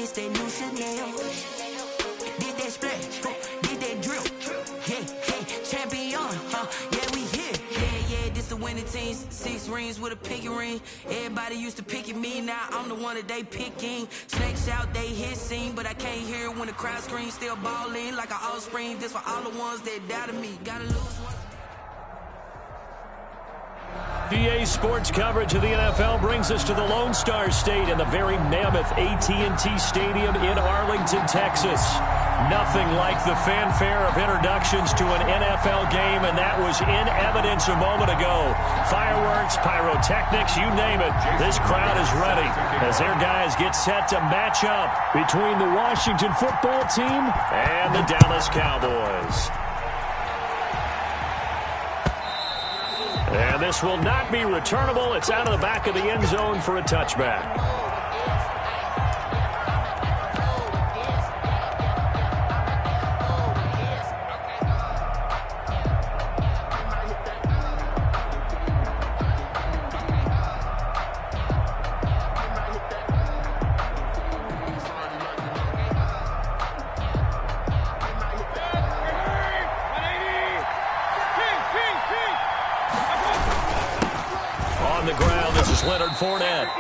this that new Chanel. Did that splash, did that drill. Yeah, champion, yeah, we here. Yeah, this the winning teams. 6 rings with a pinky ring. Everybody used to pick at me, now I'm the one that they picking. Snakes out, they hit scene, but I can't hear it when the crowd screams. Still ballin' like an offspring. This for all the ones that doubted me. Gotta lose once. EA Sports coverage of the NFL brings us to the Lone Star State in the very mammoth AT&T Stadium in Arlington, Texas. Nothing like the fanfare of introductions to an NFL game, and that was in evidence a moment ago. Fireworks, pyrotechnics, you name it. This crowd is ready as their guys get set to match up between the Washington football team and the Dallas Cowboys. And this will not be returnable. It's out of the back of the end zone for a touchback.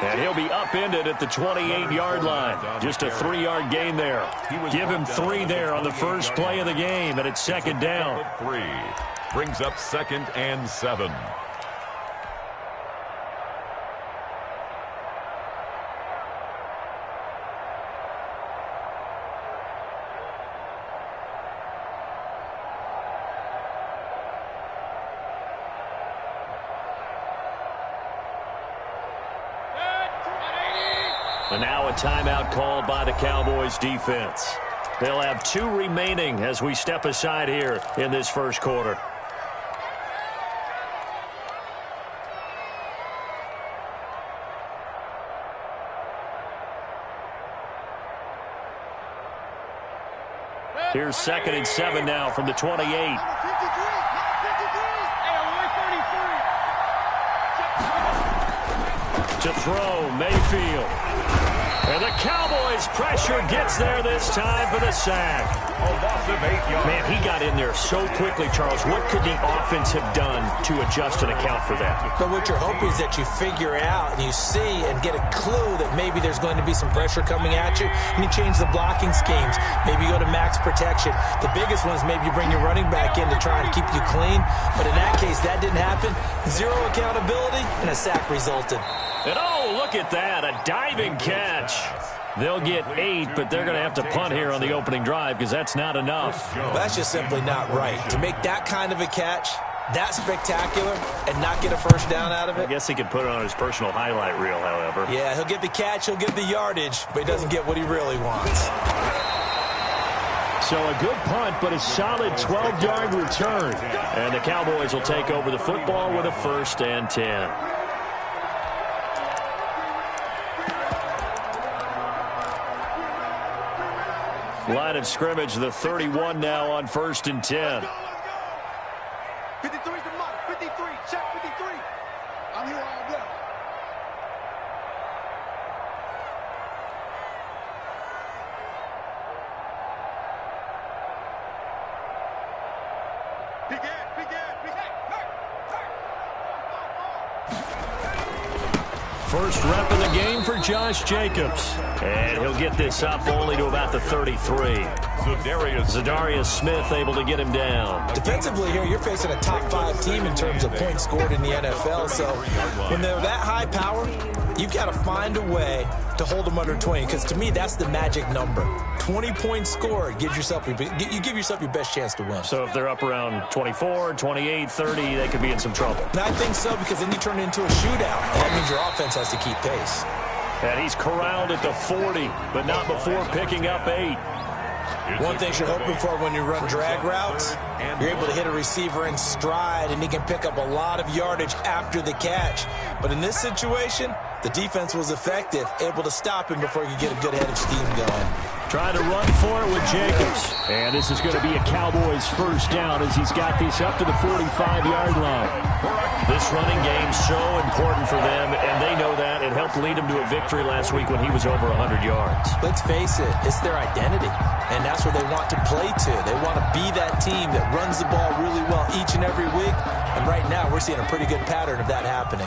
And he'll be upended at the 28-yard line. Just a 3-yard gain there. Give him 3 there on the first play of the game, and it's second down. 3 brings up 2nd and 7. And now a timeout called by the Cowboys defense. They'll have 2 remaining as we step aside here in this first quarter. Here's 2nd and 7 now from the 28. To throw, Mayfield. And the Cowboys' pressure gets there this time for the sack. Man, he got in there so quickly, Charles. What could the offense have done to adjust and account for that? But what you're hoping is that you figure out and you see and get a clue that maybe there's going to be some pressure coming at you, and you change the blocking schemes. Maybe you go to max protection. The biggest one is maybe you bring your running back in to try and keep you clean. But in that case, that didn't happen. 0 accountability, and a sack resulted. And oh, look at that, a diving catch. They'll get 8, but they're going to have to punt here on the opening drive because that's not enough. Well, that's just simply not right. To make that kind of a catch, that spectacular, and not get a first down out of it. I guess he could put it on his personal highlight reel, however. Yeah, he'll get the catch, he'll get the yardage, but he doesn't get what he really wants. So a good punt, but a solid 12-yard return. And the Cowboys will take over the football with a 1st and 10. Line of scrimmage, the 31 now on 1st and 10. 53 is the mark. 53. Check 53. I'm here all day. First rep of the game for Josh Jacobs. And he'll get this up only to about the 33. Zadarius Smith able to get him down. Defensively here, you're facing a top 5 team in terms of points scored in the NFL. So when they're that high power, you've got to find a way to hold them under 20. Because to me, that's the magic number. 20 points scored gives yourself you give yourself your best chance to win. So if they're up around 24, 28, 30, they could be in some trouble. And I think so, because then you turn it into a shootout. And that means your offense has to keep pace. And he's corralled at the 40, but not before picking up 8. One thing you're hoping for when you run drag routes, you're able to hit a receiver in stride, and he can pick up a lot of yardage after the catch. But in this situation, The defense was effective, able to stop him before he could get a good head of steam going. Trying to run for it with Jacobs. And this is going to be a Cowboys first down as he's got this up to the 45-yard line. This running game so important for them, and they know that. It helped lead him to a victory last week when he was over 100 yards. Let's face it, it's their identity, and that's where they want to play to. They want to be that team that runs the ball really well each and every week, and right now we're seeing a pretty good pattern of that happening.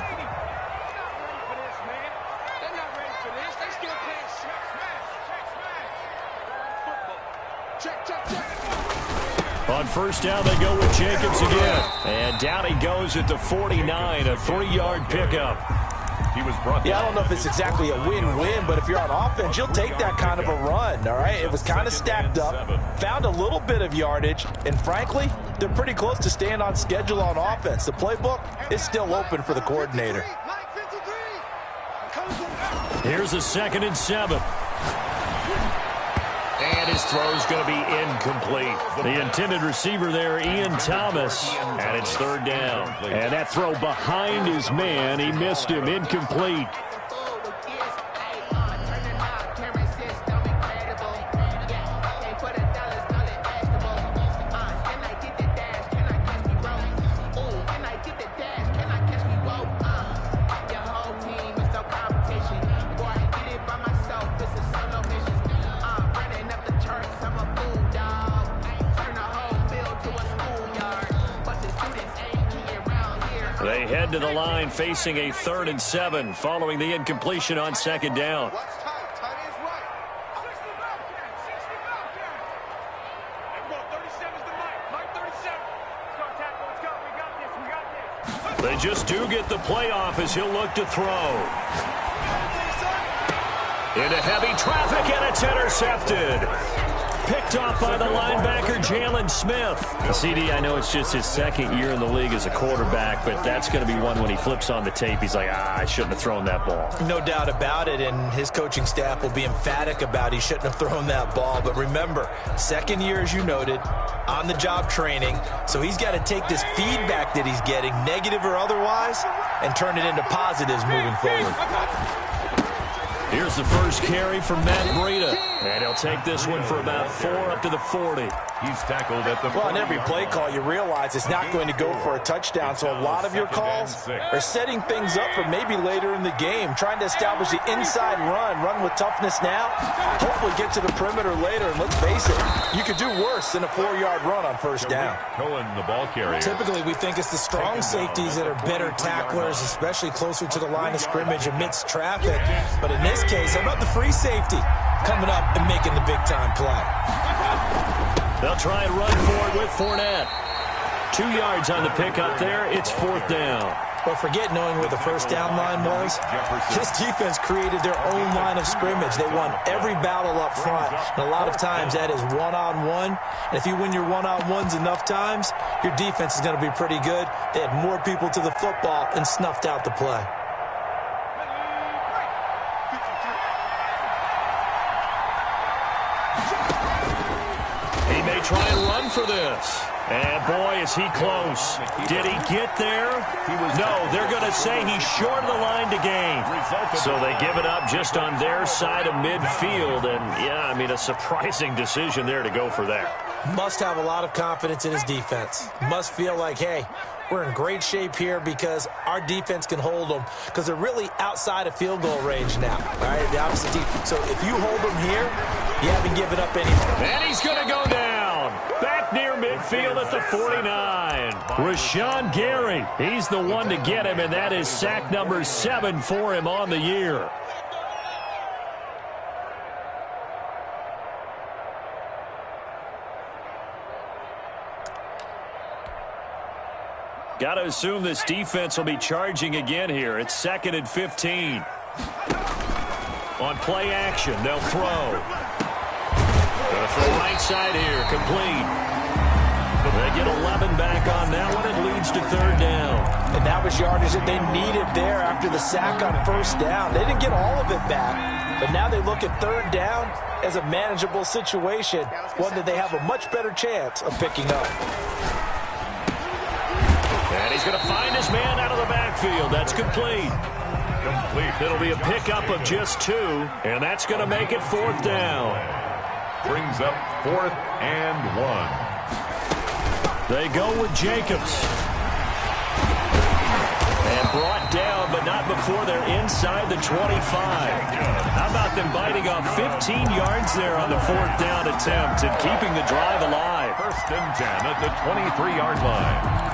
On first down, they go with Jacobs again. And down he goes at the 49, a 3-yard pickup. Yeah, I don't know if it's exactly a win-win, but if you're on offense, you'll take that kind of a run, all right? It was kind of stacked up, found a little bit of yardage, and frankly, they're pretty close to staying on schedule on offense. The playbook is still open for the coordinator. Here's a 2nd and 7. And his throw is going to be incomplete. The intended receiver there, Ian Thomas, and it's 3rd down. And that throw behind his man, he missed him, incomplete. They head to the line facing a 3rd and 7 following the incompletion on 2nd down. They just do get the playoff as he'll look to throw. Into heavy traffic, and it's intercepted. Picked off by the linebacker, Jalen Smith. CD, I know it's just his 2nd year in the league as a quarterback, but that's going to be one when he flips on the tape. He's like, I shouldn't have thrown that ball. No doubt about it, and his coaching staff will be emphatic about he shouldn't have thrown that ball. But remember, 2nd year, as you noted, on-the-job training, so he's got to take this feedback that he's getting, negative or otherwise, and turn it into positives moving forward. Here's the first carry from Matt Breida. And he'll take this one for about 4 up to the 40. He's tackled at the... Well, on every play call, you realize it's not going to go for a touchdown, so a lot of your calls are setting things up for maybe later in the game, trying to establish the inside run with toughness now, hopefully get to the perimeter later, and let's face it, you could do worse than a 4-yard run on first down. Cohen, the ball carrier. Typically, we think it's the strong safeties that are better tacklers, especially closer to the line of scrimmage amidst traffic, but in this case, how about the free safety coming up and making the big-time play? They'll try and run for it with Fournette. 2 yards on the pickup there. It's 4th down. But forget knowing where the first down line was. This defense created their own line of scrimmage. They won every battle up front. And a lot of times that is one-on-one. And if you win your one-on-ones enough times, your defense is going to be pretty good. They had more people to the football and snuffed out the play. He may try and run for this. And, boy, is he close. Did he get there? No, they're going to say he's short of the line to gain. So they give it up just on their side of midfield. And, yeah, I mean, a surprising decision there to go for that. Must have a lot of confidence in his defense. Must feel like, hey, we're in great shape here because our defense can hold them because they're really outside of field goal range now. All right, the opposite team. So if you hold them here, you haven't given up anything. And he's going to go down. Back near midfield at the 49. Rashawn Gary, he's the one to get him, and that is sack number 7 for him on the year. Got to assume this defense will be charging again here. It's 2nd and 15. On play action, they'll throw. For the right side here, complete. They get 11 back on that one. It leads to 3rd down. And that was yardage that they needed there after the sack on first down. They didn't get all of it back, but now they look at 3rd down as a manageable situation, one that they have a much better chance of picking up. And he's going to find his man out of the backfield. That's complete. Complete. It'll be a pickup of just 2, and that's going to make it 4th down. Brings up 4th and 1. They go with Jacobs. And brought down, but not before they're inside the 25. How about them biting off 15 yards there on the 4th down attempt and keeping the drive alive? 1st and 10 at the 23-yard line.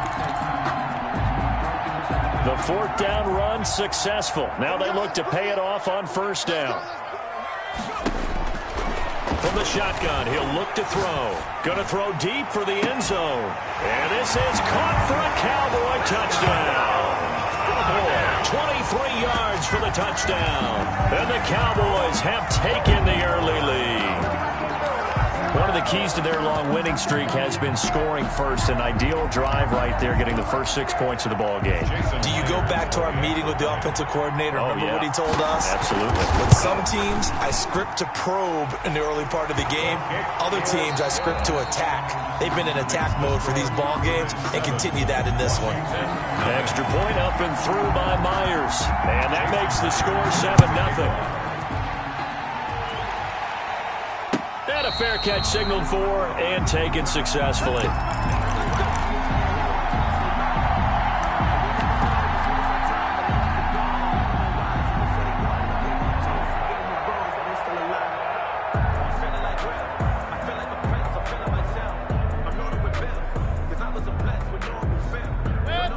The 4th down run successful. Now they look to pay it off on 1st down. From the shotgun, he'll look to throw. Gonna throw deep for the end zone. And this is caught for a Cowboy touchdown. 23 yards for the touchdown. And the Cowboys have taken the early lead. One of the keys to their long winning streak has been scoring first. An ideal drive right there, getting the first 6 points of the ball game. Do you go back to our meeting with the offensive coordinator? Remember what he told us? Absolutely. With some teams, I script to probe in the early part of the game. Other teams, I script to attack. They've been in attack mode for these ball games and continue that in this one. Extra point up and through by Myers. And that makes the score 7-0. And a fair catch signaled for and taken successfully.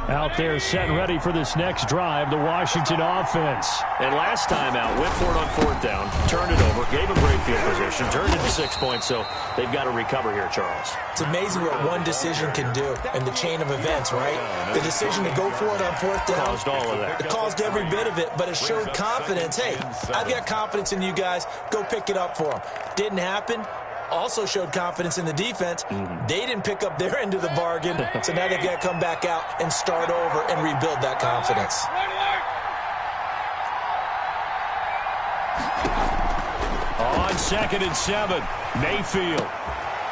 Out there set and ready for this next drive, the Washington offense. And last time out, went for it on 4th down, turned it over, gave a great field position, turned it to 6 points, so they've got to recover here, Charles. It's amazing what one decision can do in the chain of events, right? The decision to go for it on 4th down. Caused all of that. It caused every bit of it, but it showed confidence. Hey, I've got confidence in you guys. Go pick it up for them. Didn't happen. Also showed confidence in the defense. They didn't pick up their end of the bargain, so now they've got to come back out and start over and rebuild that confidence. On 2nd and 7, Mayfield.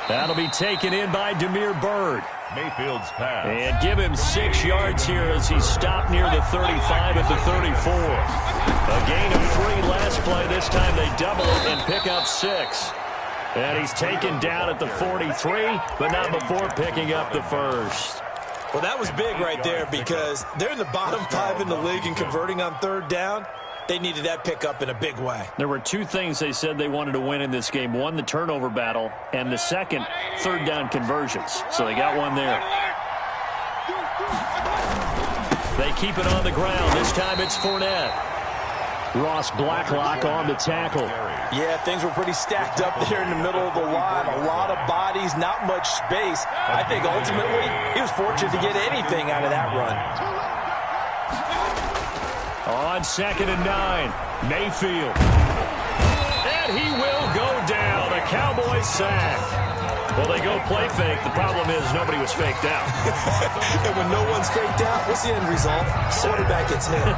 That'll be taken in by Damiere Byrd. Mayfield's pass. And give him 6 yards here as he stopped near the 35 at the 34. A gain of 3 last play. This time they double it and pick up 6. And he's taken down at the 43, but not before picking up the first. Well, that was big right there because they're in the bottom 5 in the league and converting on 3rd down. They needed that pickup in a big way. There were 2 things they said they wanted to win in this game. One, the turnover battle, and the second, 3rd down conversions. So they got one there. They keep it on the ground. This time it's Fournette. Ross Blacklock on the tackle. Yeah, things were pretty stacked up there in the middle of the line. A lot of bodies, not much space. I think ultimately he was fortunate to get anything out of that run. On 2nd and 9, Mayfield. And he will go down. A Cowboy sack. Well, they go play fake. The problem is nobody was faked out. And when no one's faked out, what's the end result? Quarterback gets hit.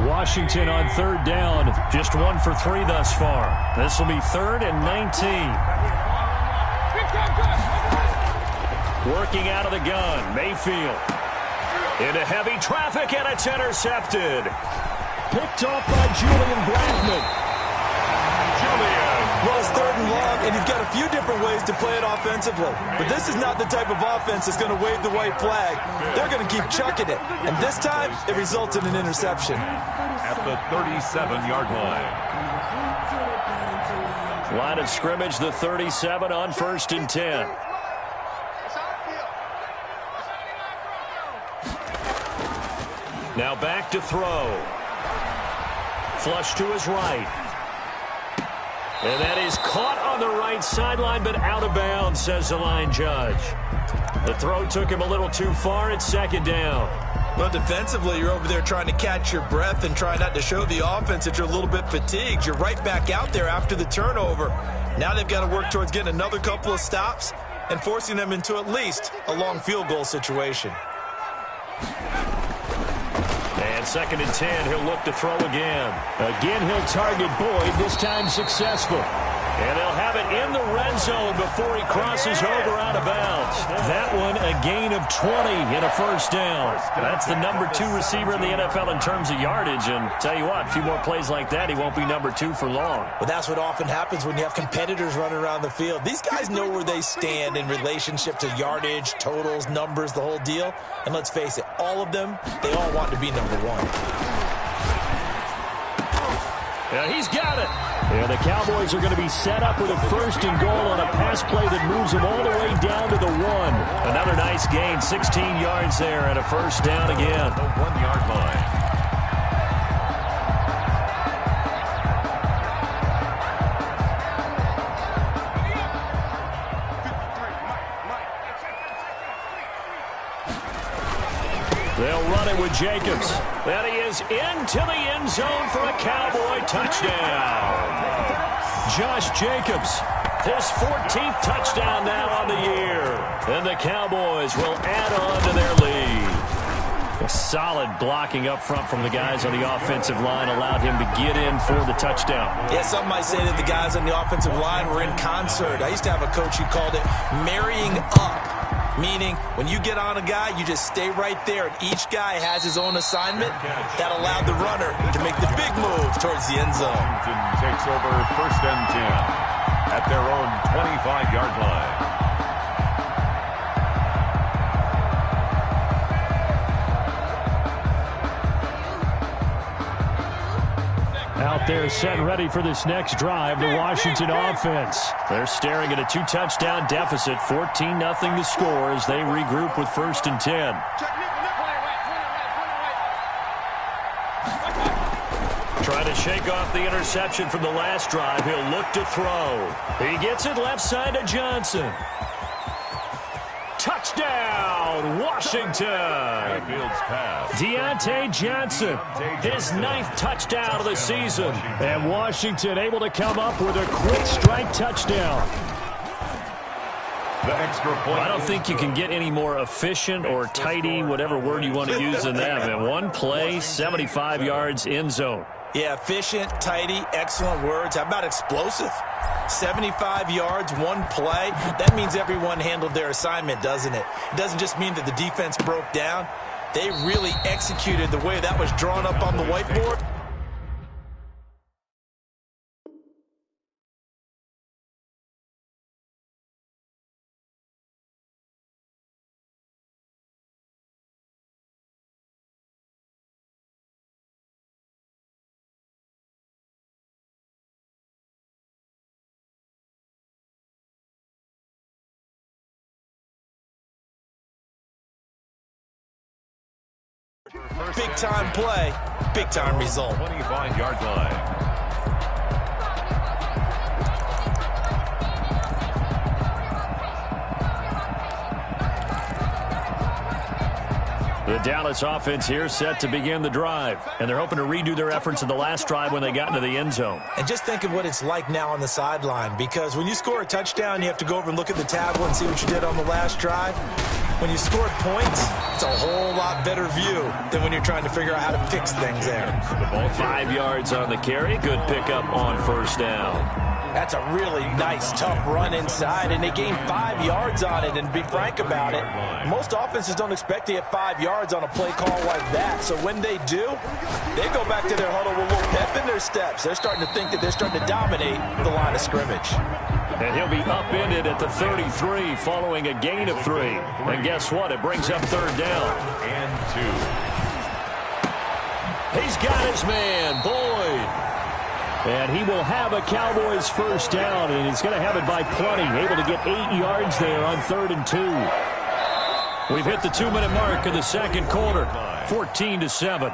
Washington on 3rd down, just 1 for 3 thus far. This will be 3rd and 19. Working out of the gun, Mayfield. Into heavy traffic, and it's intercepted. Picked off by Julian Blackmon. Well, it's 3rd and long, and he's got a few different ways to play it offensively. But this is not the type of offense that's going to wave the white flag. They're going to keep chucking it. And this time, it results in an interception. At the 37-yard line. Line of scrimmage, the 37 on 1st and 10. Now back to throw. Flush to his right. And that is caught on the right sideline, but out of bounds, says the line judge. The throw took him a little too far. It's 2nd down. Well, defensively, you're over there trying to catch your breath and try not to show the offense that you're a little bit fatigued. You're right back out there after the turnover. Now they've got to work towards getting another couple of stops and forcing them into at least a long field goal situation. And 2nd and 10, he'll look to throw again. Again, he'll target Boyd, this time successful. And they'll have it in the red zone before he crosses over out of bounds. That one a gain of 20 and a first down. That's the number 2 receiver in the NFL in terms of yardage. And tell you what, a few more plays like that, he won't be number 2 for long. Well, that's what often happens when you have competitors running around the field. These guys know where they stand in relationship to yardage, totals, numbers, the whole deal. And let's face it, all of them, they all want to be number 1. Yeah, he's got it. Yeah, the Cowboys are going to be set up with a first and goal on a pass play that moves them all the way down to the 1. Another nice gain, 16 yards there and a first down again. The 1-yard line. They'll run it with Jacobs. And he is into the end zone for a Cowboy touchdown. Josh Jacobs, his 14th touchdown now on the year. And the Cowboys will add on to their lead. A solid blocking up front from the guys on the offensive line allowed him to get in for the touchdown. Yeah, some might say that the guys on the offensive line were in concert. I used to have a coach who called it marrying up. Meaning, when you get on a guy, you just stay right there, and each guy has his own assignment. That allowed the runner to make the big move towards the end zone. Washington takes over first and 10 at their own 25-yard line. Out there set and ready for this next drive, the Washington offense. They're staring at a 2-touchdown deficit, 14-0 to score as they regroup with first and 10. Trying to shake off the interception from the last drive. He'll look to throw. He gets it left side to Johnson. Touchdown, Washington. Deontay Johnson, his 9th touchdown of the season. And Washington able to come up with a quick strike touchdown. The extra point. I don't think you can get any more efficient or tidy, whatever word you want to use in that. And one play, 75 yards, end zone. Yeah, efficient, tidy, excellent words. How about explosive? 75 yards, one play. That means everyone handled their assignment, doesn't it? It doesn't just mean that the defense broke down. They really executed the way that was drawn up on the whiteboard. Big-time play, big-time result. 25-yard line. The Dallas offense here set to begin the drive. And they're hoping to redo their efforts in the last drive when they got into the end zone. And just think of what it's like now on the sideline, because when you score a touchdown, you have to go over and look at the tablet and see what you did on the last drive. When you scored points, it's a whole lot better view than when you're trying to figure out how to fix things there. 5 yards on the carry. Good pickup on first down. That's a really nice, tough run inside, and they gained 5 yards on it. And to be frank about it, most offenses don't expect to get 5 yards on a play call like that. So when they do, they go back to their huddle with a little pep in their steps. They're starting to think that they're starting to dominate the line of scrimmage. And he'll be upended at the 33 following a gain of 3. And guess what? It brings up third down. And 2. He's got his man, Boyd. And he will have a Cowboys first down, and he's going to have it by plenty. Able to get 8 yards there on 3rd and 2. We've hit the 2-minute mark of the second quarter, 14-7.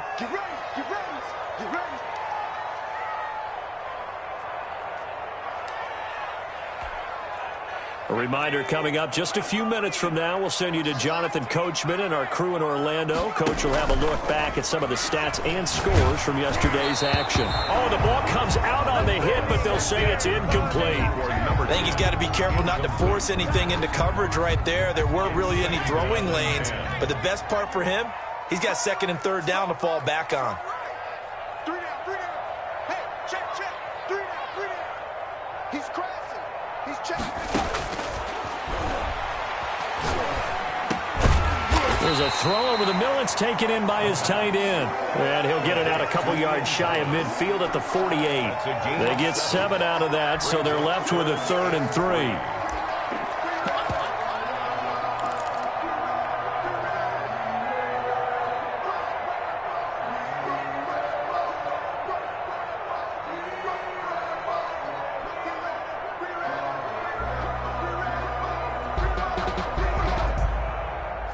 A reminder coming up just a few minutes from now, we'll send you to Jonathan Coachman and our crew in Orlando. Coach will have a look back at some of the stats and scores from yesterday's action. Oh, the ball comes out on the hit, but they'll say it's incomplete. I think he's got to be careful not to force anything into coverage right there. There weren't really any throwing lanes, but the best part for him, he's got 2nd and 3rd down to fall back on. 3 down. Hey, check. 3 down. He's cracked. He's checking. There's a throw over the middle. It's taken in by his tight end. And he'll get it out a couple yards shy of midfield at the 48. They get 7 out of that, so they're left with a 3rd and 3.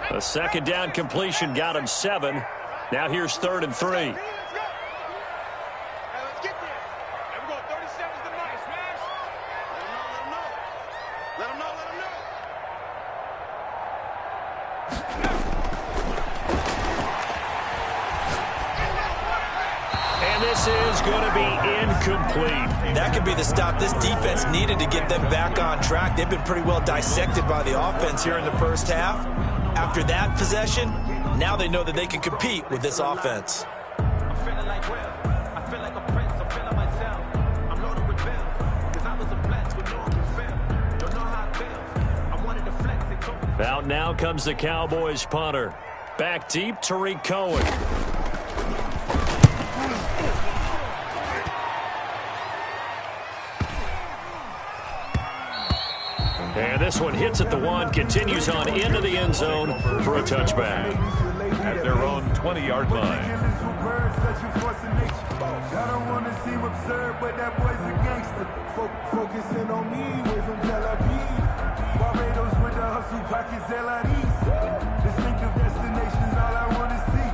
A second down completion got him 7. Now here's 3rd and 3. Let's get there. There we go. 37's the night. Smash. Let him know. And this is going to be incomplete. That could be the stop this defense needed to get them back on track. They've been pretty well dissected by the offense here in the first half. After that possession, now they know that they can compete with this offense. I'm feeling like Will. I feel like a prince. I'm feeling myself. I'm loaded with bills. Because I was a flex with no one can feel. Don't know how it feels. I wanted to flex and go. Out now comes the Cowboys punter. Back deep, Tariq Cohen. And this one hits at the 1, continues on into the end zone for a touchback. At their own 20-yard line. I don't want to seem absurd, but that boy's a gangster. Focusing on me, way from Tel Aviv. Barbados with the hustle, pockets LIDs. Distinctive destinations, all I want to see.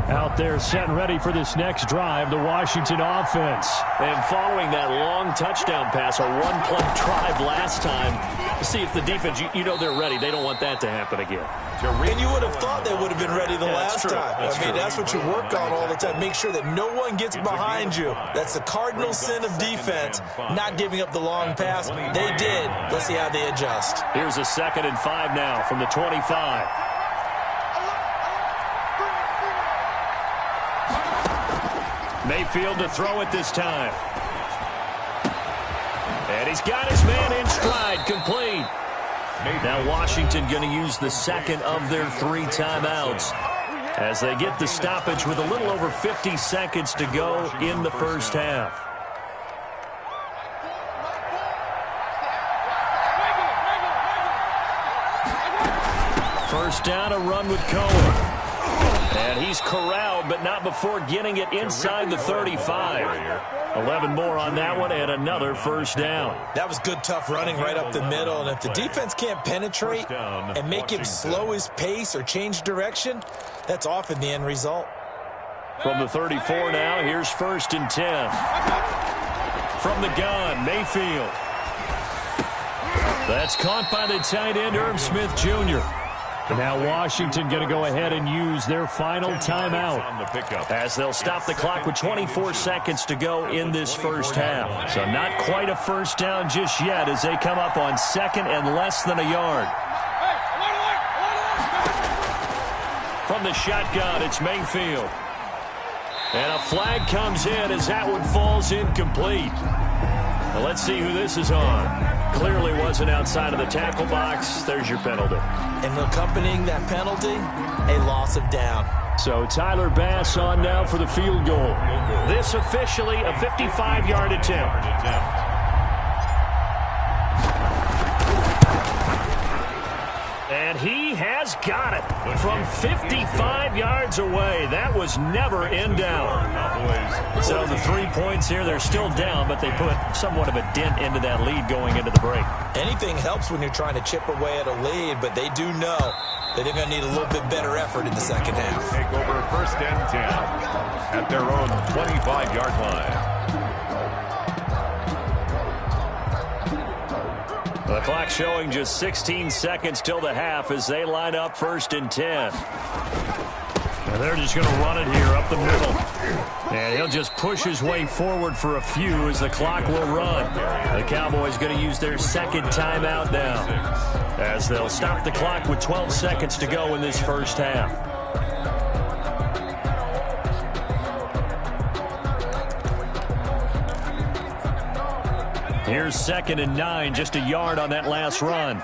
Out there set and ready for this next drive, the Washington offense. And following that long touchdown pass, a one-play drive last time, to see if the defense, you know they're ready. They don't want that to happen again. And you would have thought they would have been ready the last time. That's what you work on all the time. Make sure that no one gets behind you. That's the cardinal sin of defense, not giving up the long pass. They did. Let's see how they adjust. Here's a 2nd and 5 now from the 25. Mayfield to throw it this time. And he's got his man in stride, complete. Now Washington going to use the second of their 3 timeouts as they get the stoppage with a little over 50 seconds to go in the first half. First down, a run with Cohen. And he's corralled, but not before getting it inside the 35. 11 more on that one, and another first down. That was good, tough running right up the middle. And if the defense can't penetrate and make him slow his pace or change direction, that's often the end result. From the 34 now, here's 1st and 10. From the gun, Mayfield. That's caught by the tight end, Irv Smith Jr. Now Washington going to go ahead and use their final timeout as they'll stop the clock with 24 seconds to go in this first half. So not quite a first down just yet as they come up on 2nd and less than a yard. From the shotgun, it's Mayfield. And a flag comes in as that one falls incomplete. Well, let's see who this is on. Clearly wasn't outside of the tackle box. There's your penalty. And accompanying that penalty, a loss of down. So Tyler Bass on now for the field goal. This officially a 55-yard attempt. And he has got it from 55 yards away. That was never in down. So the 3 points here, they're still down, but they put somewhat of a dent into that lead going into the break. Anything helps when you're trying to chip away at a lead, but they do know that they're going to need a little bit better effort in the second half. Take over 1st and 10 at their own 25-yard line. The clock showing just 16 seconds till the half as they line up 1st and 10. And they're just going to run it here up the middle. And he'll just push his way forward for a few as the clock will run. The Cowboys going to use their 2nd timeout now as they'll stop the clock with 12 seconds to go in this first half. Here's 2nd and 9, just a yard on that last run.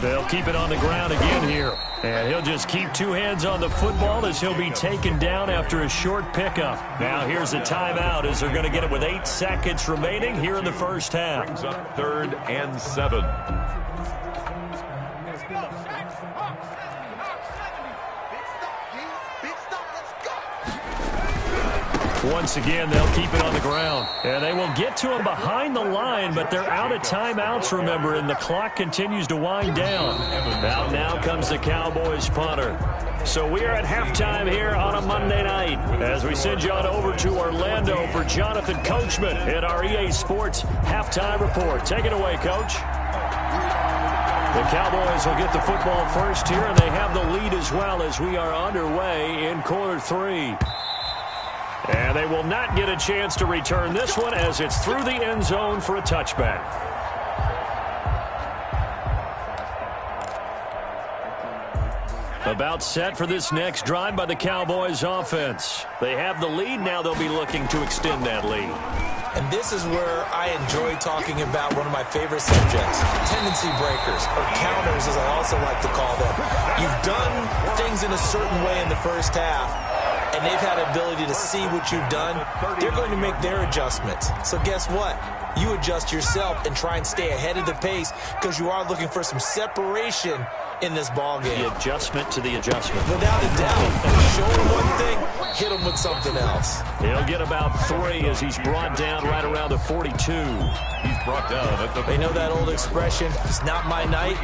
They'll keep it on the ground again here. And he'll just keep two hands on the football as he'll be taken down after a short pickup. Now here's a timeout as they're going to get it with 8 seconds remaining here in the first half. Brings up 3rd and 7. Once again, they'll keep it on the ground. And they will get to him behind the line, but they're out of timeouts, remember, and the clock continues to wind down. Out now comes the Cowboys punter. So we are at halftime here on a Monday night as we send you on over to Orlando for Jonathan Coachman at our EA Sports Halftime Report. Take it away, Coach. The Cowboys will get the football first here, and they have the lead as well as we are underway in quarter 3. And they will not get a chance to return this one as it's through the end zone for a touchback. About set for this next drive by the Cowboys offense. They have the lead. Now they'll be looking to extend that lead. And this is where I enjoy talking about one of my favorite subjects, tendency breakers, or counters as I also like to call them. You've done things in a certain way in the first half, and they've had the ability to see what you've done. They're going to make their adjustments. So guess what? You adjust yourself and try and stay ahead of the pace because you are looking for some separation in this ball game. The adjustment to the adjustment. Without a doubt. Show him one thing, hit him with something else. He'll get about 3 as he's brought down right around the 42. He's brought down at the... They know that old expression, it's not my night.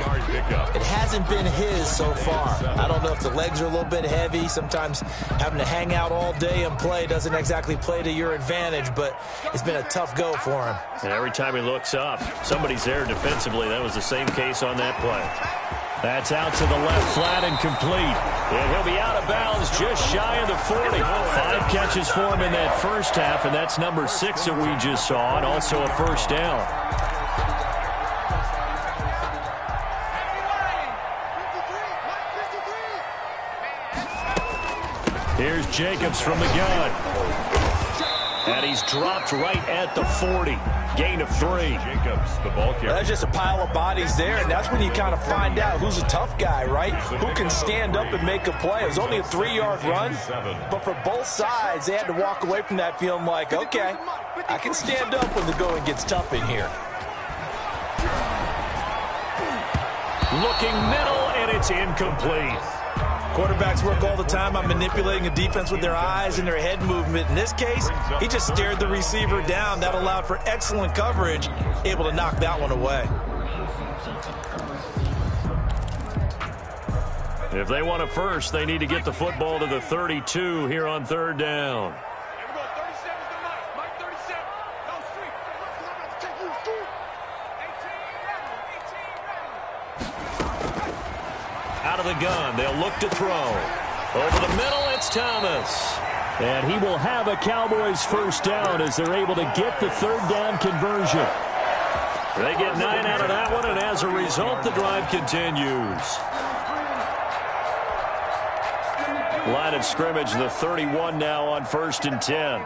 It hasn't been his so far. I don't know if the legs are a little bit heavy. Sometimes having to hang out all day and play doesn't exactly play to your advantage, but it's been a tough go for him. And every time he looks up, somebody's there defensively. That was the same case on that play. That's out to the left, flat and complete. And he'll be out of bounds just shy of the 40. 5 catches for him in that first half, and that's number 6 that we just saw, and also a first down. Here's Jacobs from the gun. And he's dropped right at the 40. Gain of 3. Jacobs, the ball carrier. That's just a pile of bodies there, and that's when you kind of find out who's a tough guy, right? Who can stand up and make a play. It was only a 3-yard run, but for both sides, they had to walk away from that feeling like, okay, I can stand up when the going gets tough in here. Looking middle, and it's incomplete. Quarterbacks work all the time on manipulating a defense with their eyes and their head movement. In this case, he just stared the receiver down. That allowed for excellent coverage, able to knock that one away. If they want a first, they need to get the football to the 32 here on 3rd down. Out of the gun, they'll look to throw. Over the middle, it's Thomas. And he will have a Cowboys first down as they're able to get the 3rd down conversion. They get 9 out of that one, and as a result, the drive continues. Line of scrimmage, the 31 now on 1st and 10.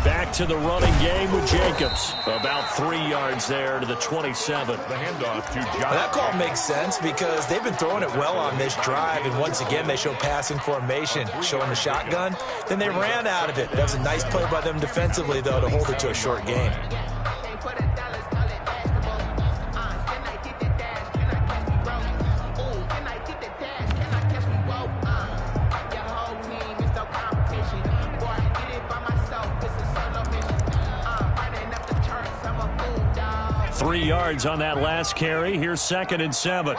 Back to the running game with Jacobs. About 3 yards there to the 27. The handoff to John. Well, that call makes sense because they've been throwing it well on this drive, and once again they show passing formation, showing the shotgun. Then they ran out of it. That was a nice play by them defensively, though, to hold it to a short gain. Three yards on that last carry. Here's 2nd and 7.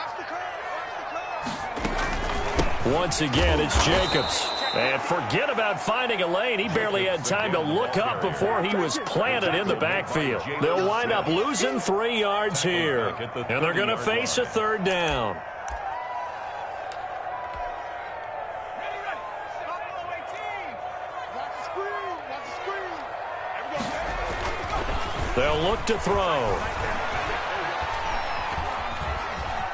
Once again, it's Jacobs. And forget about finding a lane. He barely had time to look up before he was planted in the backfield. They'll wind up losing 3 yards here. And they're going to face a 3rd down. They'll look to throw.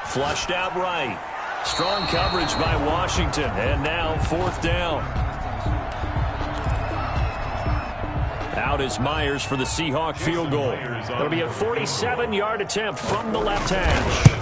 Flushed out right. Strong coverage by Washington. And now 4th down. Out is Myers for the Seahawk field goal. It'll be a 47-yard attempt from the left hash.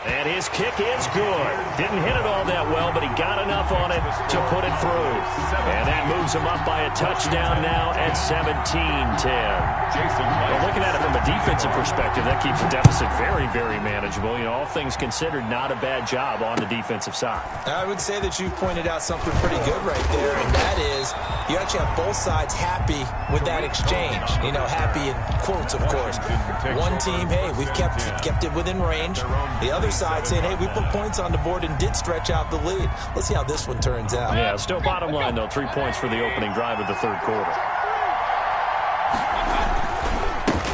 And his kick is good. Didn't hit it all that well, but he got enough on it to put it through. And that moves him up by a touchdown now at 17-10. Well, looking at it from a defensive perspective, that keeps the deficit very, very manageable. You know, all things considered, not a bad job on the defensive side. I would say that you've pointed out something pretty good right there, and that is you actually have both sides happy with that exchange. You know, happy in quotes, of course. One team, hey, we've kept it within range. The other side saying, hey, we put points on the board and did stretch out the lead. Let's see how this one turns out. Yeah, still bottom line, though. 3 points for the opening drive of the third quarter.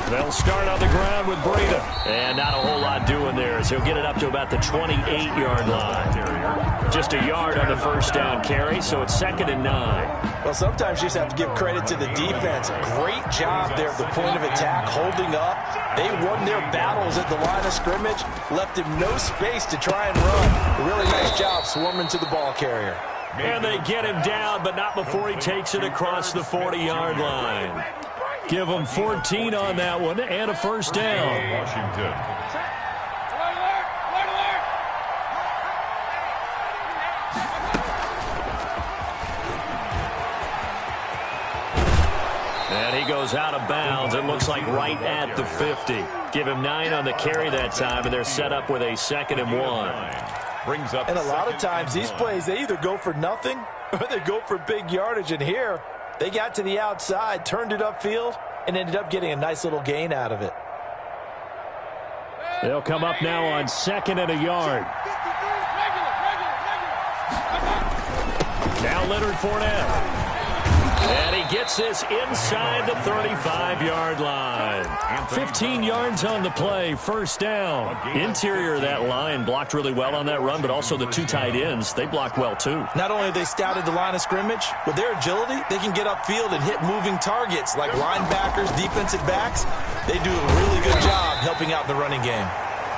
They'll start on the ground with Breida. And not a whole lot doing there as he'll get it up to about the 28-yard line. Just a yard on the first down carry, so it's 2nd and 9. Well, sometimes you just have to give credit to the defense. Great job there at the point of attack, holding up. They won their battles at the line of scrimmage, left him no space to try and run. A really nice job swarming to the ball carrier. And they get him down, but not before he takes it across the 40-yard line. Give him 14 on that one and a first down. Washington. And he goes out of bounds. It looks like right at the 50. Give him 9 on the carry that time, and they're set up with a 2nd and 1. Brings up. And a lot of times these plays, they either go for nothing or they go for big yardage. And here, they got to the outside, turned it upfield, and ended up getting a nice little gain out of it. They'll come up now on 2nd and a yard. Now Leonard Fournette. And he gets this inside the 35-yard line. 15 yards on the play, first down. Interior of that line blocked really well on that run, but also the 2 tight ends, they blocked well too. Not only have they scouted the line of scrimmage, with their agility, they can get upfield and hit moving targets like linebackers, defensive backs. They do a really good job helping out the running game.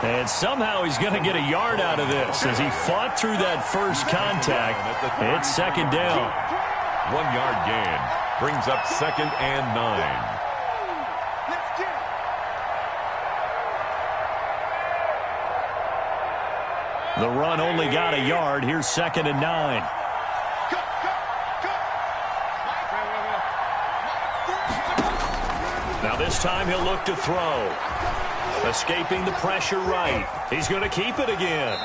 And somehow he's going to get a yard out of this as he fought through that first contact. It's 2nd down. 1 yard gain. Brings up 2nd and 9. The run only got a yard. Here's 2nd and 9. Now this time he'll look to throw. Escaping the pressure right. He's going to keep it again.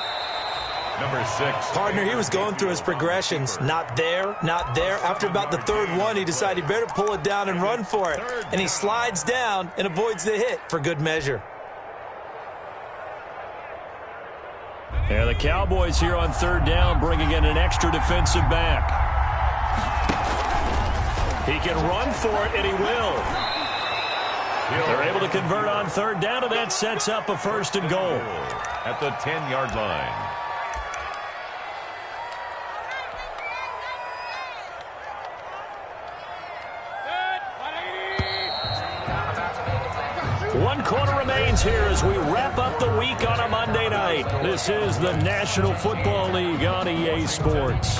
Number 6. Partner, he was going through his progressions. Not there, not there. After about the 3rd one, he decided he better pull it down and run for it. And he slides down and avoids the hit for good measure. Yeah, the Cowboys here on 3rd down, bringing in an extra defensive back. He can run for it, and he will. They're able to convert on 3rd down, and that sets up a 1st and goal. At the 10-yard line. One quarter remains here as we wrap up the week on a Monday night. This is the National Football League on EA Sports.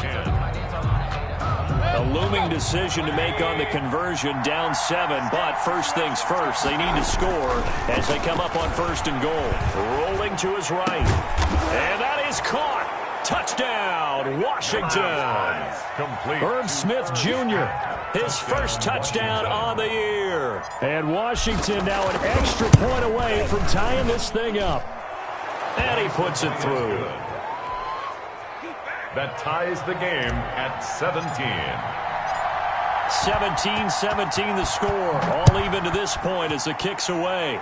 A looming decision to make on the conversion, down 7, but first things first, they need to score as they come up on 1st and goal. Rolling to his right, and that is caught. Touchdown, Washington. Complete. Herb Smith Jr., his first touchdown on the year. And Washington now an extra point away from tying this thing up. And he puts it through. That ties the game at 17. 17-17 the score. All even to this point as the kick's away.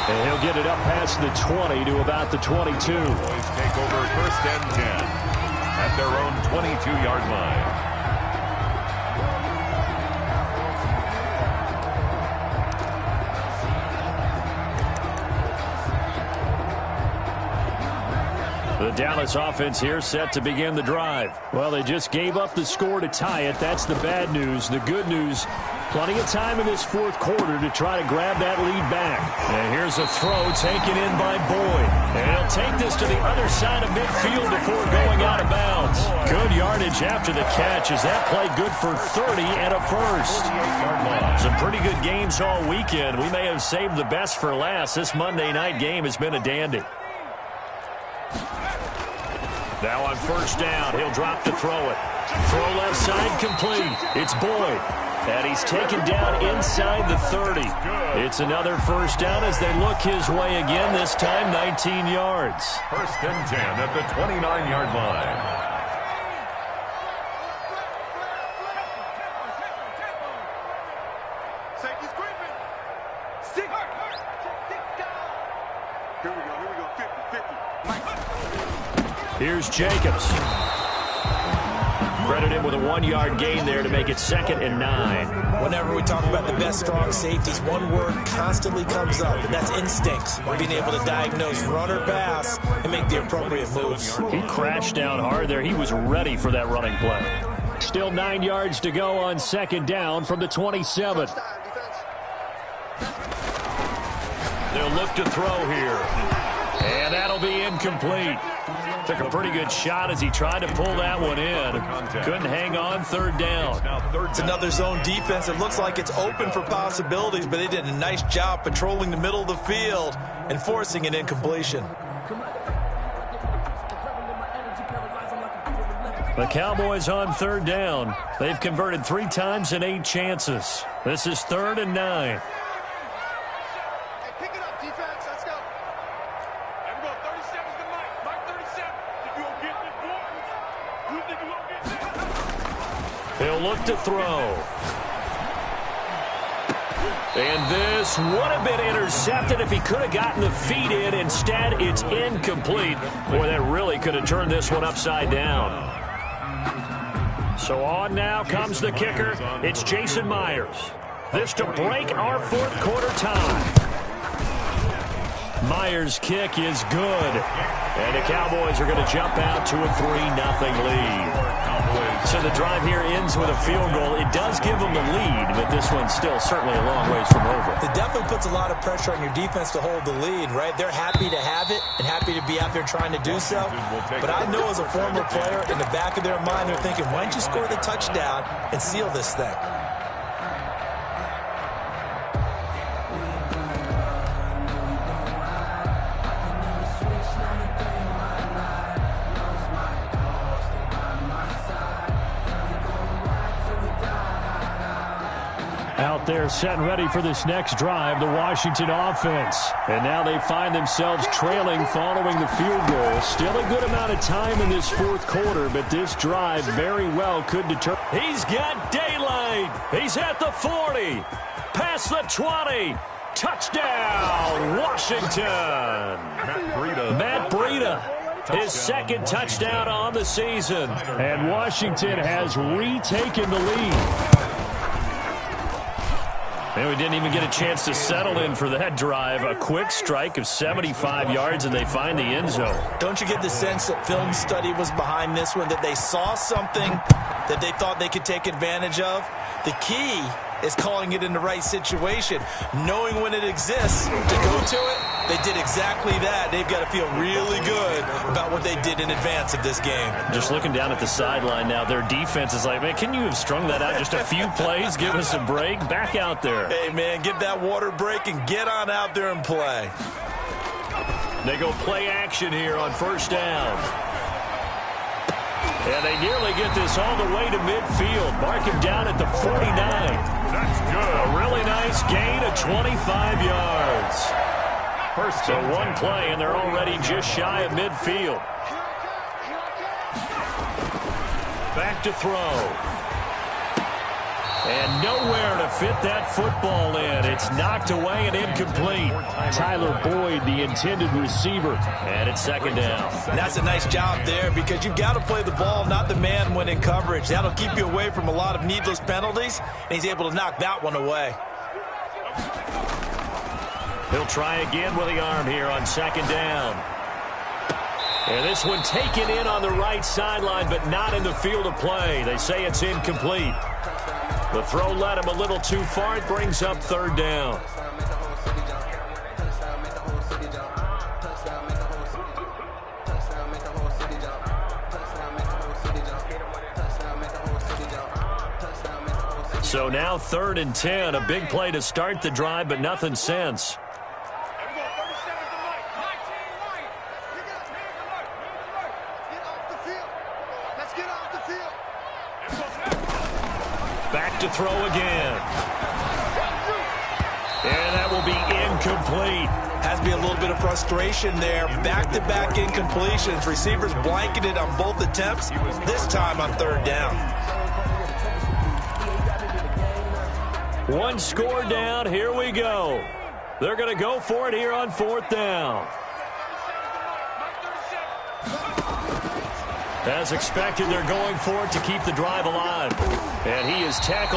And he'll get it up past the 20 to about the 22. Boys take over 1st and 10 at their own 22-yard line. The Dallas offense here set to begin the drive. Well, they just gave up the score to tie it. That's the bad news. The good news, plenty of time in this fourth quarter to try to grab that lead back. And here's a throw taken in by Boyd. And he'll take this to the other side of midfield before going out of bounds. Good yardage after the catch as that play good for 30 and a first. Some pretty good games all weekend. We may have saved the best for last. This Monday night game has been a dandy. Now on first down, he'll drop to throw it. Throw left side complete. It's Boyd. And he's taken down inside the 30. It's another first down as they look his way again, this time 19 yards. First and 10 at the 29-yard line. Here's Jacobs. Credit him with a 1-yard gain there to make it 2nd and 9. Whenever we talk about the best strong safeties, one word constantly comes up, and that's instincts. Being able to diagnose run or pass and make the appropriate moves. He crashed down hard there. He was ready for that running play. Still 9 yards to go on 2nd down from the 27. They'll look to throw here. And that'll be incomplete. Took a pretty good shot as he tried to pull that one in. Couldn't hang on, 3rd down. It's another zone defense. It looks like it's open for possibilities, but they did a nice job patrolling the middle of the field and forcing an incompletion. The Cowboys on 3rd down. They've converted 3 times in 8 chances. This is 3rd and 9. He'll look to throw. And this would have been intercepted if he could have gotten the feet in. Instead, it's incomplete. Boy, that really could have turned this one upside down. So on now comes the kicker. It's Jason Myers. This to break our 4th quarter tie. Myers' kick is good. And the Cowboys are going to jump out to a 3-0 lead. So the drive here ends with a field goal. It does give them the lead, but this one's still certainly a long ways from over. It definitely puts a lot of pressure on your defense to hold the lead, right? They're happy to have it and happy to be out there trying to do so. But I know as a former player, in the back of their mind, they're thinking, why don't you score the touchdown and seal this thing? Out there set and ready for this next drive, the Washington offense. And now they find themselves trailing following the field goal. Still a good amount of time in this 4th quarter, but this drive very well could determine. He's got daylight. He's at the 40. Past the 20. Touchdown, Washington. Matt Breida. His 2nd touchdown on the season. And Washington has retaken the lead. And we didn't even get a chance to settle in for that drive. A quick strike of 75 yards, and they find the end zone. Don't you get the sense that film study was behind this one, that they saw something that they thought they could take advantage of? The key is calling it in the right situation, knowing when it exists to go to it. They did exactly that. They've got to feel really good about what they did in advance of this game. Just looking down at the sideline now, their defense is like, man, can you have strung that out just a few plays? Give us a break. Back out there. Hey, man, give that water break and get on out there and play. They go play action here on 1st down. And they nearly get this all the way to midfield. Mark him down at the 49. That's good. A really nice gain of 25 yards. So one play, and they're already just shy of midfield. Back to throw. And nowhere to fit that football in. It's knocked away and incomplete. Tyler Boyd, the intended receiver. And it's 2nd down. And that's a nice job there because you've got to play the ball, not the man when in coverage. That'll keep you away from a lot of needless penalties, and he's able to knock that one away. He'll try again with the arm here on 2nd down. And this one taken in on the right sideline, but not in the field of play. They say it's incomplete. The throw led him a little too far. It brings up third down. So now 3rd and 10. A big play to start the drive, but nothing since. Back to throw again. And that will be incomplete. Has to be a little bit of frustration there. Back-to-back incompletions. Receivers blanketed on both attempts, this time on 3rd down. One score down. Here we go. They're going to go for it here on 4th down. As expected, they're going for it to keep the drive alive. And he is tackled.